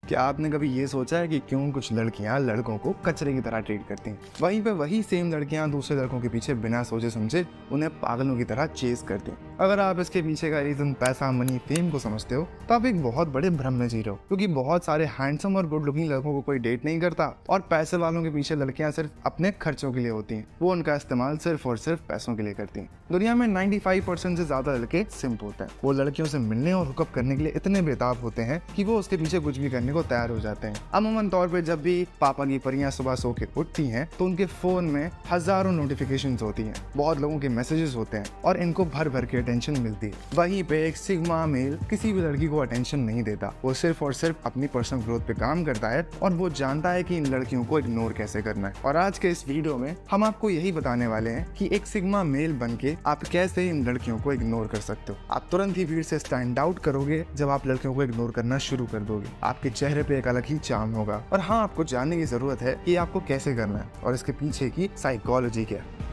क्या आपने कभी ये सोचा है कि क्यों कुछ लड़कियां लड़कों को कचरे की तरह ट्रीट करती हैं? वहीं पे वही सेम लड़कियां दूसरे लड़कों के पीछे बिना सोचे समझे उन्हें पागलों की तरह चेस करती हैं। अगर आप इसके पीछे का रीजन पैसा, मनी, फेम को समझते हो तो आप एक बहुत बड़े भ्रम में जी रहे हो, क्योंकि बहुत सारे हैंडसम और गुड लुकिंग लड़कों को कोई डेट नहीं करता और पैसे वालों के पीछे लड़कियां सिर्फ अपने खर्चों के लिए होती हैं। वो उनका इस्तेमाल सिर्फ और सिर्फ पैसों के लिए करती हैं। दुनिया में 95% से ज्यादा लड़के सिंप होते हैं। वो लड़कियों से मिलने और हुकअप करने के लिए इतने बेताब होते हैं कि वो उसके पीछे कुछ भी करने को तैयार हो जाते हैं। अमूमन तौर पे जब भी पापा की परियां सुबह सो के उठती हैं तो उनके फोन में हजारों नोटिफिकेशंस होती हैं, बहुत लोगों के मैसेजेस होते हैं और इनको भर भर के अटेंशन मिलती है। वहीं पे एक सिग्मा मेल किसी भी लड़की को अटेंशन नहीं देता। वो सिर्फ और सिर्फ अपनी पर्सनल ग्रोथ पे काम करता है और वो जानता है कि इन लड़कियों को इग्नोर कैसे करना है। और आज के इस वीडियो में हम आपको यही बताने वाले हैं कि एक सिग्मा मेल बन के आप कैसे इन लड़कियों को इग्नोर कर सकते हो। आप तुरंत ही भीड़ से स्टैंड आउट करोगे जब आप लड़कियों को इग्नोर करना शुरू कर दोगे। आपके चेहरे पे एक अलग ही चार्म होगा। और हाँ, आपको जानने की जरूरत है कि आपको कैसे करना है और इसके पीछे की साइकोलॉजी क्या है।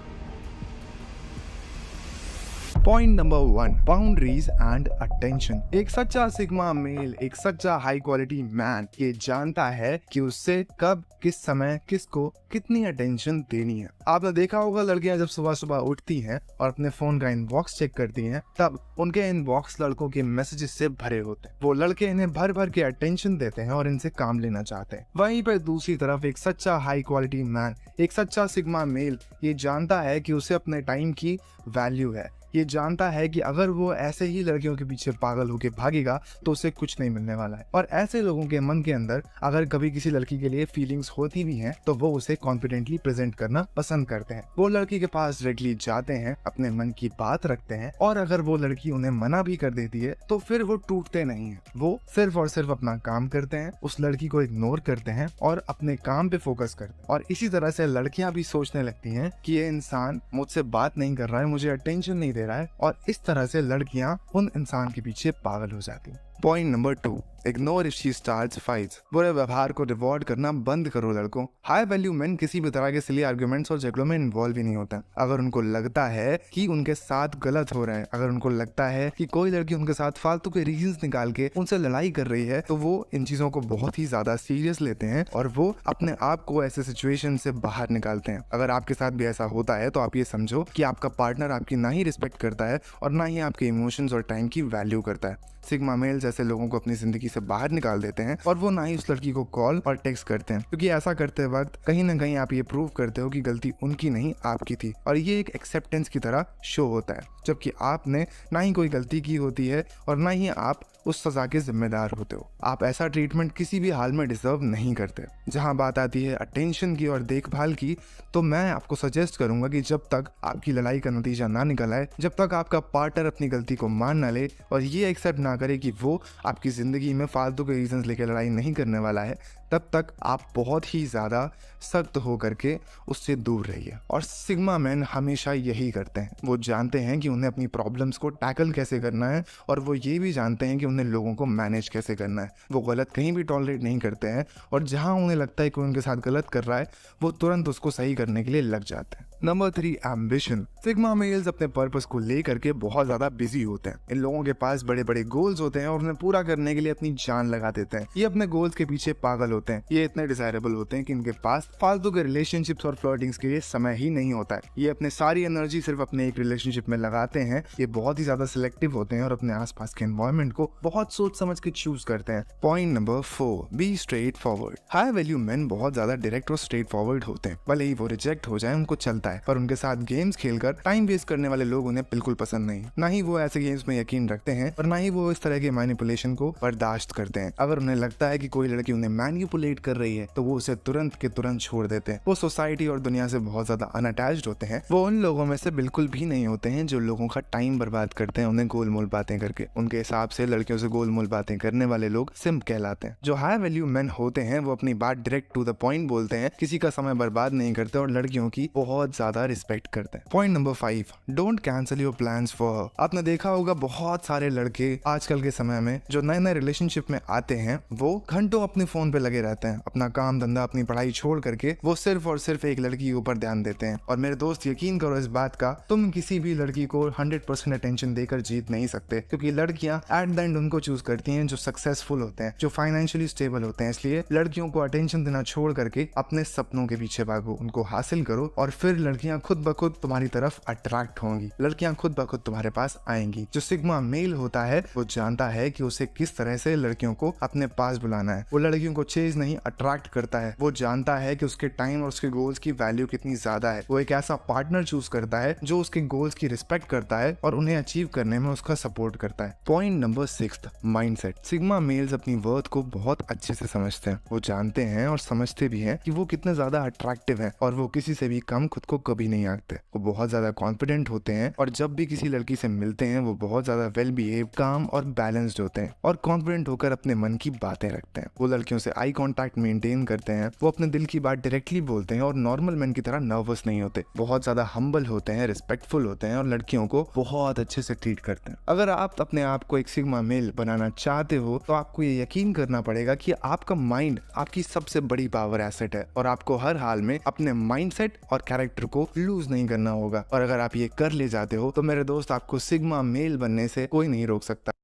Point number 1, boundaries and attention. एक सच्चा सिग्मा मेल, एक सच्चा हाई क्वालिटी मैन ये जानता है कि उससे कब, किस समय, किसको कितनी अटेंशन देनी है। आपने देखा होगा लड़कियां जब सुबह सुबह उठती हैं और अपने फोन का इनबॉक्स चेक करती हैं, तब उनके इनबॉक्स लड़कों के मैसेजेस से भरे होते हैं। वो लड़के इन्हें भर भर के अटेंशन देते हैं और इनसे काम लेना चाहते हैं। वहीं पर दूसरी तरफ एक सच्चा हाई क्वालिटी मैन, एक सच्चा सिग्मा मेल ये जानता है कि उसे अपने टाइम की वैल्यू है। ये जानता है कि अगर वो ऐसे ही लड़कियों के पीछे पागल होके भागेगा तो उसे कुछ नहीं मिलने वाला है। और ऐसे लोगों के मन के अंदर अगर कभी किसी लड़की के लिए फीलिंग्स होती भी हैं तो वो उसे कॉन्फिडेंटली प्रेजेंट करना पसंद करते हैं। वो लड़की के पास डायरेक्टली जाते हैं, अपने मन की बात रखते हैं और अगर वो लड़की उन्हें मना भी कर देती है तो फिर वो टूटते नहीं है। वो सिर्फ और सिर्फ अपना काम करते हैं, उस लड़की को इग्नोर करते हैं और अपने काम पे फोकस करते हैं। और इसी तरह से लड़कियां भी सोचने लगती हैं कि ये इंसान मुझसे बात नहीं कर रहा है, मुझे अटेंशन नहीं दे रहा है, और इस तरह से लड़कियां उन इंसान के पीछे पागल हो जाती हैं। Point number 2, ignore if she starts fights. बुरे व्यवहार को रिवॉर्ड करना बंद करो लड़कों। हाई वैल्यू मेन किसी भी तरह के सिली आर्गुमेंट्स और झगड़ों में इन्वॉल्व ही नहीं होता। अगर उनको लगता है कि उनके साथ गलत हो रहा है, अगर उनको लगता है कि कोई लड़की उनके साथ फालतू के रीजंस निकाल के उनसे लड़ाई कर रही है, तो वो इन चीजों को बहुत ही ज्यादा सीरियस लेते हैं और वो अपने आप को ऐसे सिचुएशन से बाहर निकालते हैं। अगर आपके साथ भी ऐसा होता है तो आप ये समझो कि आपका पार्टनर आपकी ना ही रिस्पेक्ट करता है और ना ही आपके इमोशंस और टाइम की वैल्यू करता है। सिग्मा मेल जैसे लोगों को अपनी जिंदगी से बाहर निकाल देते हैं और वो ना ही उस लड़की को कॉल और टेक्स्ट करते हैं, क्योंकि ऐसा करते वक्त कहीं ना कहीं आप ये प्रूव करते हो कि गलती उनकी नहीं आपकी थी। और ये एक एक्सेप्टेंस की तरह शो होता है, जबकि आपने ना ही कोई गलती की होती है और ना ही आप उस सजा के जिम्मेदार होते हो। आप ऐसा ट्रीटमेंट किसी भी हाल में डिजर्व नहीं करते। जहां बात आती है अटेंशन की और देखभाल की, तो मैं आपको सजेस्ट करूंगा कि जब तक आपकी लड़ाई का नतीजा ना निकल आए, जब तक आपका पार्टनर अपनी गलती को मान ना ले और ये एक्सेप्ट ना करे कि वो आपकी जिंदगी में फालतू के रीजंस लेकर लड़ाई नहीं करने वाला है, तब तक आप बहुत ही ज्यादा सख्त हो करके उससे दूर रहिए। और सिग्मा मैन हमेशा यही करते हैं। वो जानते हैं कि उन्हें अपनी प्रॉब्लम्स को टैकल कैसे करना है और वो ये भी जानते हैं कि उन्हें लोगों को मैनेज कैसे करना है। वो गलत कहीं भी टॉलरेट नहीं करते हैं और जहां उन्हें लगता है कि उनके साथ गलत कर रहा है, वो तुरंत उसको सही करने के लिए लग जाते हैं। Number 3, ambition. सिग्मा मेल्स अपने पर्पस को लेकर के बहुत ज्यादा बिजी होते हैं। इन लोगों के पास बड़े बड़े गोल्स होते हैं और उन्हें पूरा करने के लिए अपनी जान लगा देते हैं। ये अपने गोल्स के पीछे पागल होते हैं। ये इतने डिजायरेबल होते हैं कि इनके पास फालतू के रिलेशनशिप्स और फ्लर्टिंग्स के लिए समय ही नहीं होता है। ये अपने सारी एनर्जी सिर्फ अपने एक रिलेशनशिप में लगाते हैं। ये बहुत ही ज्यादा सिलेक्टिव होते हैं और अपने आसपास के एनवायरनमेंट को बहुत सोच समझ के चूज करते हैं। Point number 4, be straight forward. High value main बहुत ज्यादा डायरेक्ट और स्ट्रेट फॉरवर्ड होते हैं। भले ही वो रिजेक्ट हो जाए, उनको चलता है, पर उनके साथ गेम्स खेलकर टाइम वेस्ट करने वाले लोग उन्हें बिल्कुल पसंद नहीं। ना ही वो ऐसे गेम्स में यकीन रखते हैं और ना ही वो इस तरह के मैनिपुलेशन को बर्दाश्त करते हैं। अगर उन्हें लगता है कि कोई लड़की उन्हें मैनिपुलेट कर रही है तो वो उसे तुरंत के तुरंत छोड़ देते हैं। वो सोसाइटी और दुनिया से बहुत ज्यादा अनअटैच्ड होते हैं। वो उन लोगों में से बिल्कुल भी नहीं होते हैं जो लोगों का टाइम बर्बाद करते हैं उन्हें गोलमोल बातें करके। उनके हिसाब से लड़कियों से गोलमोल बातें करने वाले लोग सिम्प कहलाते हैं। जो हाई वैल्यू मेन होते हैं वो अपनी बात डायरेक्ट टू द पॉइंट बोलते हैं, किसी का समय बर्बाद नहीं करते और लड़कियों की बहुत ज्यादा रिस्पेक्ट करते हैं। Point number 5, don't cancel your plans for her. आपने देखा होगा बहुत सारे लड़के आजकल के समय में जो नए नए रिलेशनशिप रिलेशनशिप में आते हैं वो घंटों अपने फोन पे लगे रहते हैं, अपना काम धंधा अपनी पढ़ाई छोड़ करके वो सिर्फ और सिर्फ एक लड़की के ऊपर ध्यान देते हैं। और मेरे दोस्त यकीन करो इस बात का, तुम किसी भी लड़की को 100% अटेंशन देकर जीत नहीं सकते, क्योंकि लड़कियां एट द एंड उनको चूज करती हैं जो सक्सेसफुल होते हैं, जो फाइनेंशियली स्टेबल होते हैं। इसलिए लड़कियों को अटेंशन देना छोड़ करके अपने सपनों के पीछे भागो, उनको हासिल करो और फिर लड़कियां खुद ब खुद तुम्हारी तरफ अट्रैक्ट होंगी, लड़कियां खुद ब खुद तुम्हारे पास आएंगी। जो सिग्मा मेल होता है वो जानता है कि उसे किस तरह से लड़कियों को अपने पास बुलाना है। वो लड़कियों को चेज नहीं अट्रैक्ट करता है, वो जानता है कि उसके टाइम और उसके गोल्स की वैल्यू कितनी ज्यादा है। वो एक ऐसा पार्टनर चूज करता है जो उसके गोल्स की रिस्पेक्ट करता है और उन्हें अचीव करने में उसका सपोर्ट करता है। Point number 6, mindset. Sigma males अपनी वर्थ को बहुत अच्छे से समझते हैं। वो जानते हैं और समझते भी हैं कि वो कितने ज्यादा अट्रैक्टिव हैं और वो किसी से भी कम खुद को कभी नहीं आंकते। वो बहुत ज्यादा कॉन्फिडेंट होते हैं और जब भी किसी लड़की से मिलते हैं वो बहुत ज्यादा वेल बिहेव, काम और बैलेंस्ड होते हैं और कॉन्फिडेंट होकर अपने मन की बातें रखते हैं। वो लड़कियों से आई कांटेक्ट मेंटेन करते हैं, वो अपने दिल की बात डायरेक्टली बोलते हैं और नॉर्मल मैन की तरह नर्वस नहीं होते। बहुत ज्यादा हम्बल होते हैं, रिस्पेक्टफुल होते हैं और लड़कियों को बहुत अच्छे से ट्रीट करते हैं। अगर आप अपने आप को एक सिग्मा मेल बनाना चाहते हो तो आपको ये यकीन करना पड़ेगा कि आपका माइंड आपकी सबसे बड़ी पावर एसेट है और आपको हर हाल में अपने माइंडसेट और कैरेक्टर को लूज नहीं करना होगा। और अगर आप ये कर ले जाते हो तो मेरे दोस्त आपको सिग्मा मेल बनने से कोई नहीं रोक सकता।